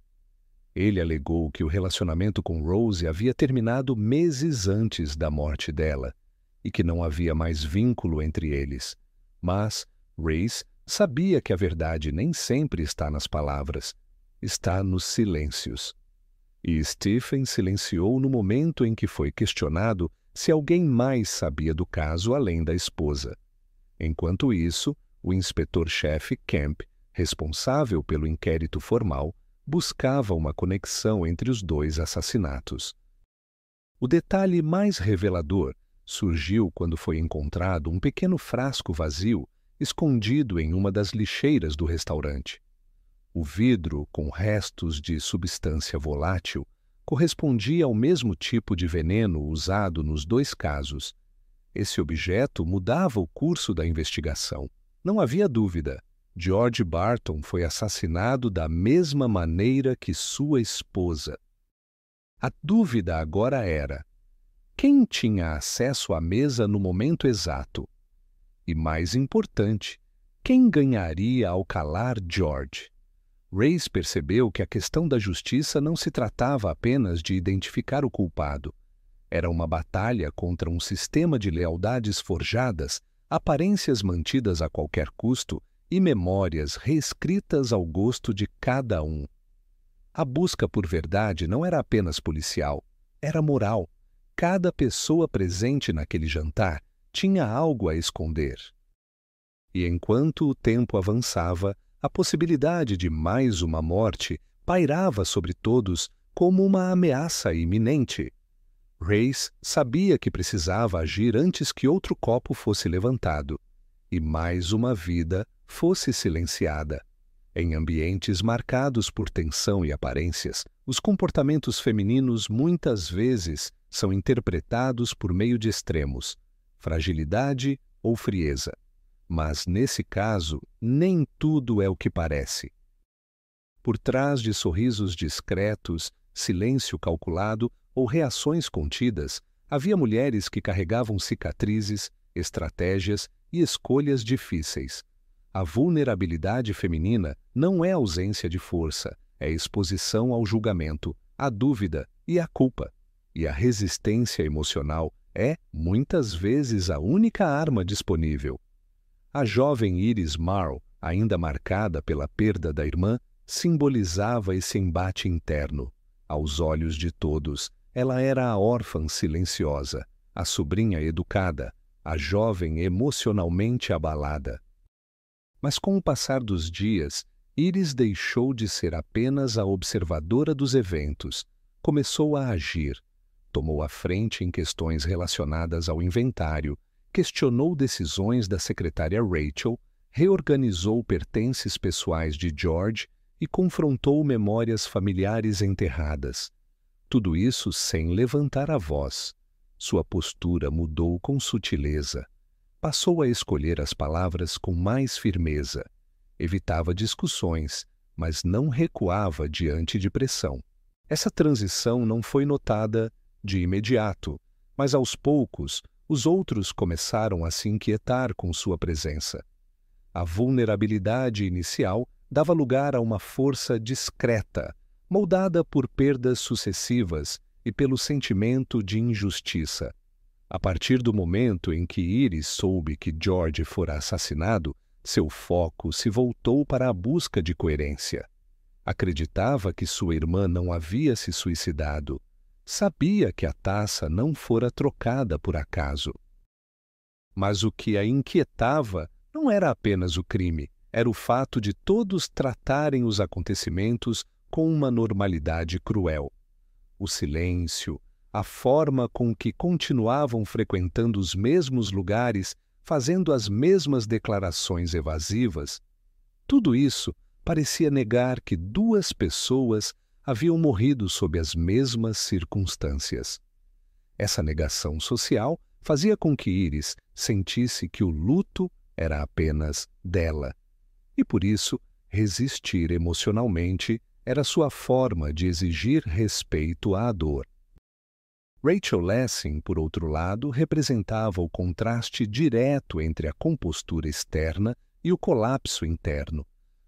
Ele alegou que o relacionamento com Rose havia terminado meses antes da morte dela e que não havia mais vínculo entre eles. Mas Reis sabia que a verdade nem sempre está nas palavras, está nos silêncios. E Stephen silenciou no momento em que foi questionado se alguém mais sabia do caso além da esposa. Enquanto isso, o inspetor-chefe Kemp, responsável pelo inquérito formal, buscava uma conexão entre os dois assassinatos. O detalhe mais revelador surgiu quando foi encontrado um pequeno frasco vazio escondido em uma das lixeiras do restaurante. O vidro, com restos de substância volátil, correspondia ao mesmo tipo de veneno usado nos dois casos. Esse objeto mudava o curso da investigação. Não havia dúvida. George Barton foi assassinado da mesma maneira que sua esposa. A dúvida agora era: quem tinha acesso à mesa no momento exato? E, mais importante, quem ganharia ao calar George? Reis percebeu que a questão da justiça não se tratava apenas de identificar o culpado. Era uma batalha contra um sistema de lealdades forjadas, aparências mantidas a qualquer custo e memórias reescritas ao gosto de cada um. A busca por verdade não era apenas policial, era moral. Cada pessoa presente naquele jantar tinha algo a esconder. E enquanto o tempo avançava, a possibilidade de mais uma morte pairava sobre todos como uma ameaça iminente. Reis sabia que precisava agir antes que outro copo fosse levantado e mais uma vida fosse silenciada. Em ambientes marcados por tensão e aparências, os comportamentos femininos muitas vezes são interpretados por meio de extremos, fragilidade ou frieza. Mas, nesse caso, nem tudo é o que parece. Por trás de sorrisos discretos, silêncio calculado ou reações contidas, havia mulheres que carregavam cicatrizes, estratégias e escolhas difíceis. A vulnerabilidade feminina não é ausência de força, é exposição ao julgamento, à dúvida e à culpa. E a resistência emocional é, muitas vezes, a única arma disponível. A jovem Iris Marl, ainda marcada pela perda da irmã, simbolizava esse embate interno. Aos olhos de todos, ela era a órfã silenciosa, a sobrinha educada, a jovem emocionalmente abalada. Mas com o passar dos dias, Iris deixou de ser apenas a observadora dos eventos, começou a agir. Tomou a frente em questões relacionadas ao inventário, questionou decisões da secretária Rachel, reorganizou pertences pessoais de George e confrontou memórias familiares enterradas. Tudo isso sem levantar a voz. Sua postura mudou com sutileza. Passou a escolher as palavras com mais firmeza. Evitava discussões, mas não recuava diante de pressão. Essa transição não foi notada de imediato, mas aos poucos os outros começaram a se inquietar com sua presença. A vulnerabilidade inicial dava lugar a uma força discreta, moldada por perdas sucessivas e pelo sentimento de injustiça. A partir do momento em que Iris soube que George fora assassinado, seu foco se voltou para a busca de coerência. Acreditava que sua irmã não havia se suicidado. Sabia que a taça não fora trocada por acaso. Mas o que a inquietava não era apenas o crime, era o fato de todos tratarem os acontecimentos com uma normalidade cruel. O silêncio, a forma com que continuavam frequentando os mesmos lugares, fazendo as mesmas declarações evasivas, tudo isso parecia negar que duas pessoas haviam morrido sob as mesmas circunstâncias. Essa negação social fazia com que Iris sentisse que o luto era apenas dela, e por isso resistir emocionalmente era sua forma de exigir respeito à dor. Rachel Lessing, por outro lado, representava o contraste direto entre a compostura externa e o colapso interno.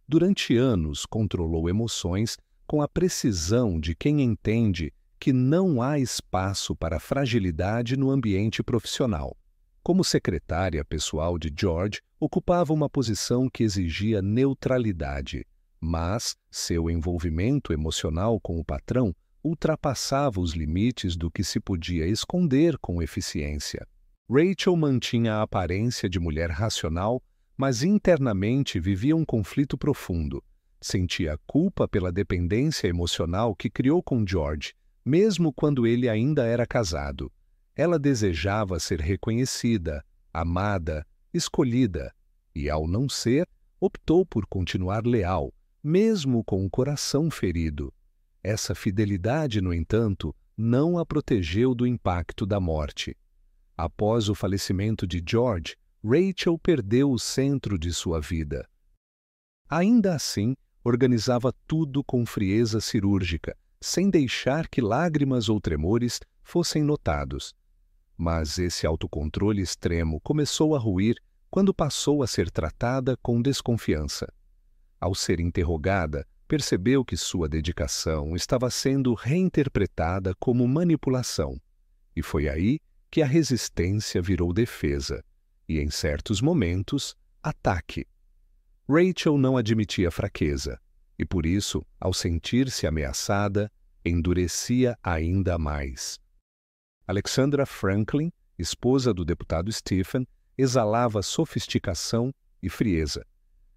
Durante anos controlou emoções com a precisão de quem entende que não há espaço para fragilidade no ambiente profissional. Como secretária pessoal de George, ocupava uma posição que exigia neutralidade, mas seu envolvimento emocional com o patrão ultrapassava os limites do que se podia esconder com eficiência. Rachel mantinha a aparência de mulher racional, mas internamente vivia um conflito profundo. Sentia culpa pela dependência emocional que criou com George, mesmo quando ele ainda era casado. Ela desejava ser reconhecida, amada, escolhida, e, ao não ser, optou por continuar leal, mesmo com o coração ferido. Essa fidelidade, no entanto, não a protegeu do impacto da morte. Após o falecimento de George, Rachel perdeu o centro de sua vida. Ainda assim, organizava tudo com frieza cirúrgica, sem deixar que lágrimas ou tremores fossem notados. Mas esse autocontrole extremo começou a ruir quando passou a ser tratada com desconfiança. Ao ser interrogada, percebeu que sua dedicação estava sendo reinterpretada como manipulação. E foi aí que a resistência virou defesa, e, em certos momentos, ataque. Rachel não admitia fraqueza, e por isso, ao sentir-se ameaçada, endurecia ainda mais. Alexandra Franklin, esposa do deputado Stephen, exalava sofisticação e frieza.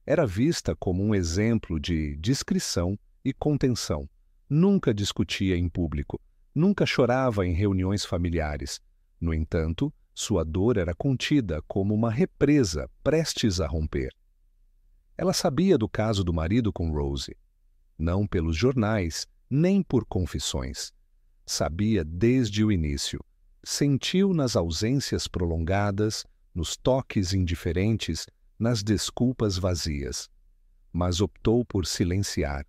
Era vista como um exemplo de discrição e contenção. Nunca discutia em público, nunca chorava em reuniões familiares. No entanto, sua dor era contida como uma represa prestes a romper. Ela sabia do caso do marido com Rose, não pelos jornais, nem por confissões. Sabia desde o início. Sentiu nas ausências prolongadas, nos toques indiferentes, nas desculpas vazias. Mas optou por silenciar.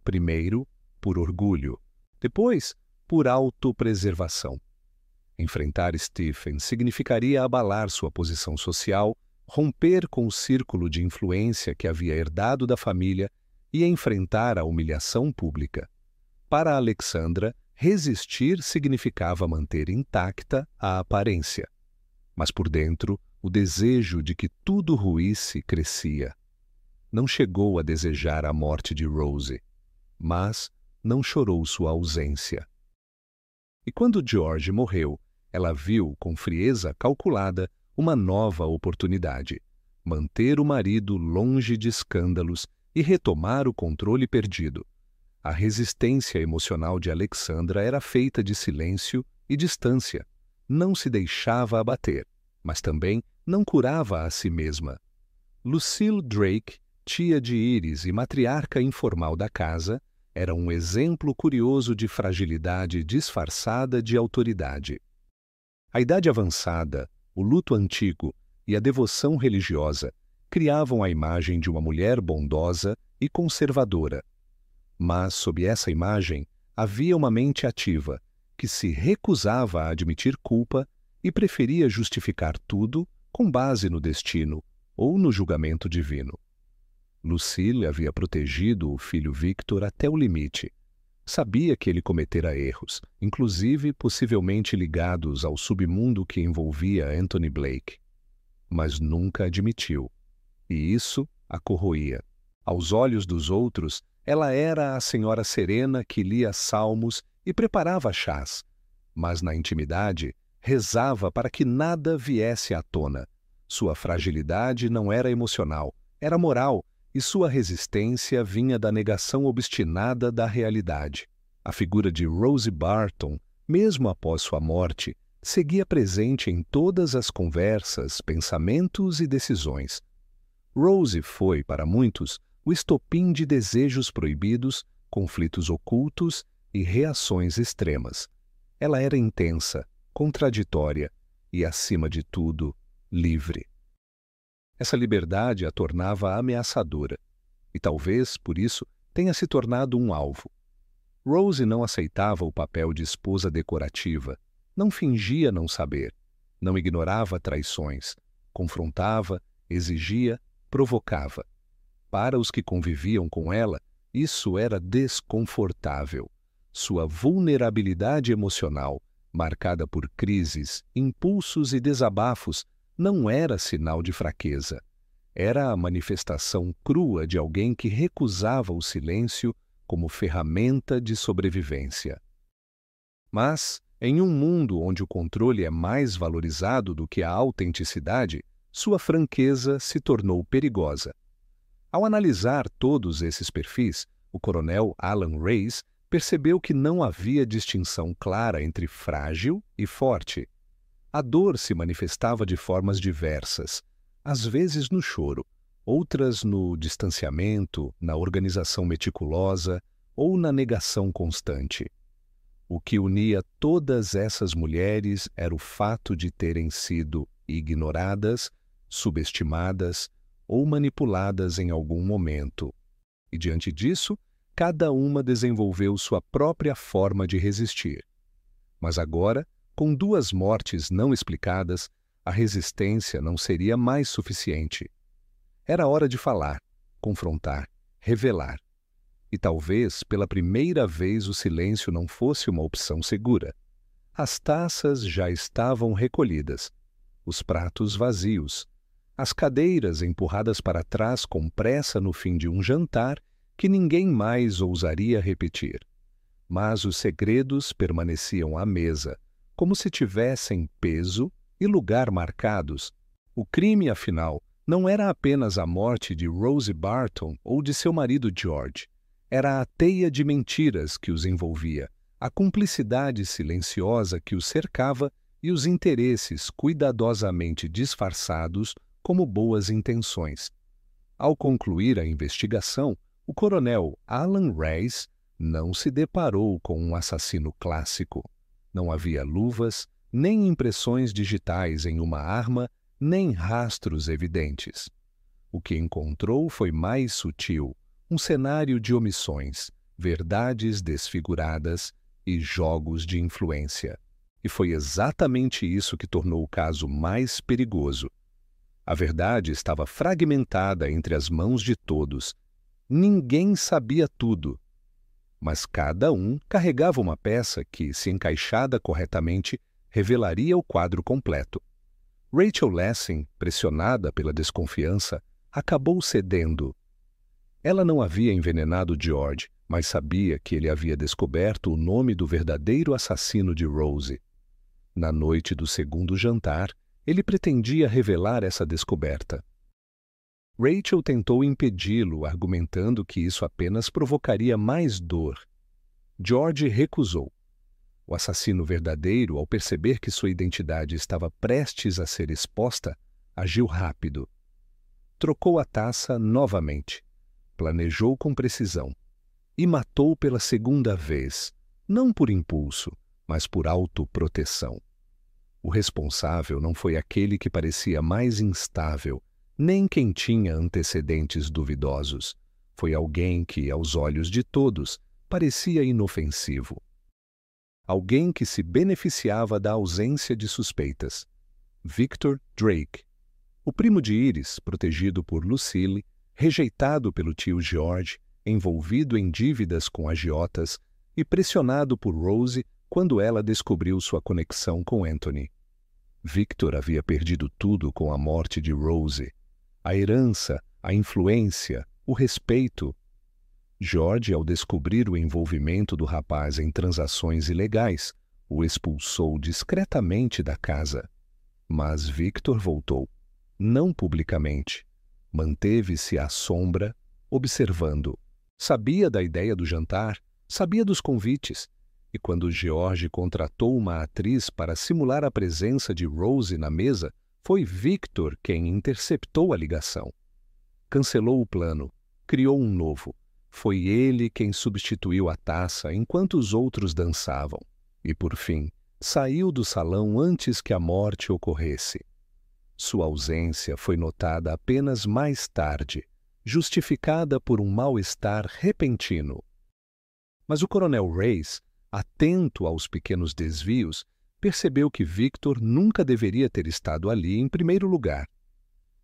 Primeiro, por orgulho. Depois, por autopreservação. Enfrentar Stephen significaria abalar sua posição social, romper com o círculo de influência que havia herdado da família e enfrentar a humilhação pública. Para Alexandra, resistir significava manter intacta a aparência. Mas por dentro, o desejo de que tudo ruísse crescia. Não chegou a desejar a morte de Rose, mas não chorou sua ausência. E quando George morreu, ela viu, com frieza calculada, uma nova oportunidade: manter o marido longe de escândalos e retomar o controle perdido. A resistência emocional de Alexandra era feita de silêncio e distância. Não se deixava abater, mas também não curava a si mesma. Lucille Drake, tia de Iris e matriarca informal da casa, era um exemplo curioso de fragilidade disfarçada de autoridade. A idade avançada, o luto antigo e a devoção religiosa criavam a imagem de uma mulher bondosa e conservadora. Mas, sob essa imagem, havia uma mente ativa, que se recusava a admitir culpa e preferia justificar tudo com base no destino ou no julgamento divino. Lucille havia protegido o filho Victor até o limite. Sabia que ele cometera erros, inclusive possivelmente ligados ao submundo que envolvia Anthony Blake. Mas nunca admitiu. E isso a corroía. Aos olhos dos outros, ela era a senhora serena que lia salmos e preparava chás. Mas na intimidade, rezava para que nada viesse à tona. Sua fragilidade não era emocional, era moral, e sua resistência vinha da negação obstinada da realidade. A figura de Rose Barton, mesmo após sua morte, seguia presente em todas as conversas, pensamentos e decisões. Rose foi, para muitos, o estopim de desejos proibidos, conflitos ocultos e reações extremas. Ela era intensa, contraditória e, acima de tudo, livre. Essa liberdade a tornava ameaçadora, e talvez, por isso, tenha se tornado um alvo. Rose não aceitava o papel de esposa decorativa, não fingia não saber, não ignorava traições, confrontava, exigia, provocava. Para os que conviviam com ela, isso era desconfortável. Sua vulnerabilidade emocional, marcada por crises, impulsos e desabafos, não era sinal de fraqueza. Era a manifestação crua de alguém que recusava o silêncio como ferramenta de sobrevivência. Mas, em um mundo onde o controle é mais valorizado do que a autenticidade, sua franqueza se tornou perigosa. Ao analisar todos esses perfis, o coronel Alan Reyes percebeu que não havia distinção clara entre frágil e forte. A dor se manifestava de formas diversas, às vezes no choro, outras no distanciamento, na organização meticulosa ou na negação constante. O que unia todas essas mulheres era o fato de terem sido ignoradas, subestimadas ou manipuladas em algum momento. E diante disso, cada uma desenvolveu sua própria forma de resistir. Mas agora, com duas mortes não explicadas, a resistência não seria mais suficiente. Era hora de falar, confrontar, revelar. E talvez, pela primeira vez, o silêncio não fosse uma opção segura. As taças já estavam recolhidas, os pratos vazios, as cadeiras empurradas para trás com pressa no fim de um jantar que ninguém mais ousaria repetir. Mas os segredos permaneciam à mesa, como se tivessem peso e lugar marcados. O crime, afinal, não era apenas a morte de Rose Barton ou de seu marido George. Era a teia de mentiras que os envolvia, a cumplicidade silenciosa que os cercava e os interesses cuidadosamente disfarçados como boas intenções. Ao concluir a investigação, o coronel Alan Reyes não se deparou com um assassino clássico. Não havia luvas, nem impressões digitais em uma arma, nem rastros evidentes. O que encontrou foi mais sutil, um cenário de omissões, verdades desfiguradas e jogos de influência. E foi exatamente isso que tornou o caso mais perigoso. A verdade estava fragmentada entre as mãos de todos. Ninguém sabia tudo. Mas cada um carregava uma peça que, se encaixada corretamente, revelaria o quadro completo. Rachel Lessing, pressionada pela desconfiança, acabou cedendo. Ela não havia envenenado George, mas sabia que ele havia descoberto o nome do verdadeiro assassino de Rose. Na noite do segundo jantar, ele pretendia revelar essa descoberta. Rachel tentou impedi-lo, argumentando que isso apenas provocaria mais dor. George recusou. O assassino verdadeiro, ao perceber que sua identidade estava prestes a ser exposta, agiu rápido. Trocou a taça novamente. Planejou com precisão. E matou pela segunda vez, não por impulso, mas por autoproteção. O responsável não foi aquele que parecia mais instável, nem quem tinha antecedentes duvidosos. Foi alguém que, aos olhos de todos, parecia inofensivo. Alguém que se beneficiava da ausência de suspeitas. Victor Drake. O primo de Iris, protegido por Lucille, rejeitado pelo tio George, envolvido em dívidas com agiotas e pressionado por Rose quando ela descobriu sua conexão com Anthony. Victor havia perdido tudo com a morte de Rose. A herança, a influência, o respeito. George, ao descobrir o envolvimento do rapaz em transações ilegais, o expulsou discretamente da casa. Mas Victor voltou, não publicamente. Manteve-se à sombra, observando. Sabia da ideia do jantar, sabia dos convites, e quando George contratou uma atriz para simular a presença de Rose na mesa, foi Victor quem interceptou a ligação. Cancelou o plano, criou um novo. Foi ele quem substituiu a taça enquanto os outros dançavam. E, por fim, saiu do salão antes que a morte ocorresse. Sua ausência foi notada apenas mais tarde, justificada por um mal-estar repentino. Mas o coronel Reis, atento aos pequenos desvios, percebeu que Victor nunca deveria ter estado ali em primeiro lugar.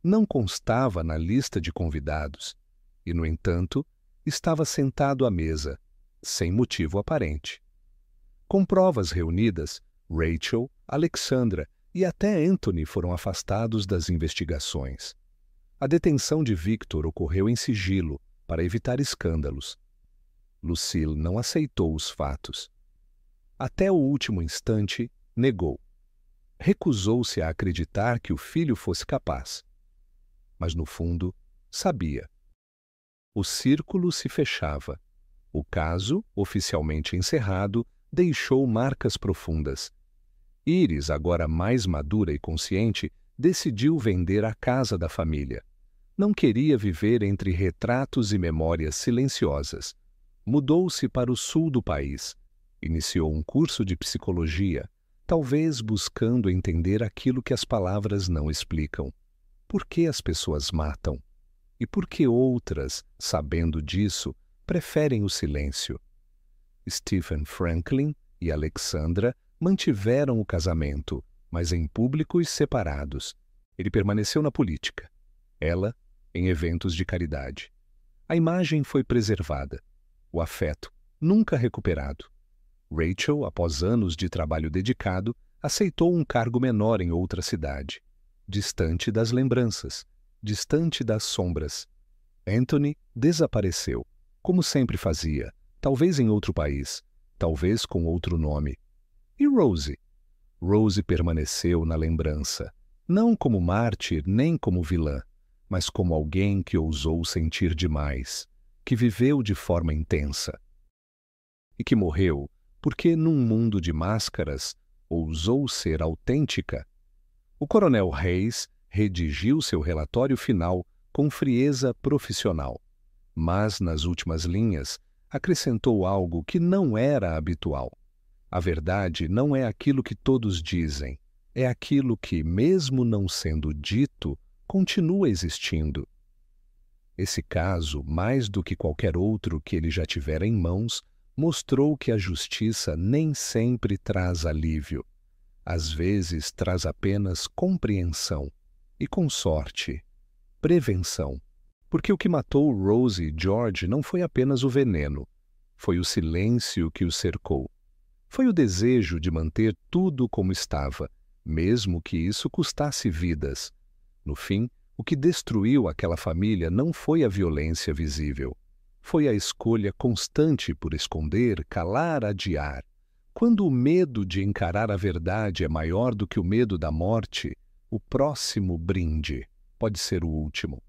Não constava na lista de convidados e, no entanto, estava sentado à mesa, sem motivo aparente. Com provas reunidas, Rachel, Alexandra e até Anthony foram afastados das investigações. A detenção de Victor ocorreu em sigilo, para evitar escândalos. Lucille não aceitou os fatos. Até o último instante, negou. Recusou-se a acreditar que o filho fosse capaz. Mas, no fundo, sabia. O círculo se fechava. O caso, oficialmente encerrado, deixou marcas profundas. Iris, agora mais madura e consciente, decidiu vender a casa da família. Não queria viver entre retratos e memórias silenciosas. Mudou-se para o sul do país. Iniciou um curso de psicologia, talvez buscando entender aquilo que as palavras não explicam. Por que as pessoas matam? E por que outras, sabendo disso, preferem o silêncio? Stephen Franklin e Alexandra mantiveram o casamento, mas em públicos separados. Ele permaneceu na política. Ela, em eventos de caridade. A imagem foi preservada. O afeto, nunca recuperado. Rachel, após anos de trabalho dedicado, aceitou um cargo menor em outra cidade, distante das lembranças, distante das sombras. Anthony desapareceu, como sempre fazia, talvez em outro país, talvez com outro nome. E Rose? Rose permaneceu na lembrança, não como mártir nem como vilã, mas como alguém que ousou sentir demais, que viveu de forma intensa. E que morreu porque, num mundo de máscaras, ousou ser autêntica. O coronel Reis redigiu seu relatório final com frieza profissional, mas, nas últimas linhas, acrescentou algo que não era habitual. A verdade não é aquilo que todos dizem, é aquilo que, mesmo não sendo dito, continua existindo. Esse caso, mais do que qualquer outro que ele já tivera em mãos, mostrou que a justiça nem sempre traz alívio. Às vezes traz apenas compreensão e, com sorte, prevenção. Porque o que matou Rose e George não foi apenas o veneno, foi o silêncio que os cercou. Foi o desejo de manter tudo como estava, mesmo que isso custasse vidas. No fim, o que destruiu aquela família não foi a violência visível. Foi a escolha constante por esconder, calar, adiar. Quando o medo de encarar a verdade é maior do que o medo da morte, o próximo brinde pode ser o último.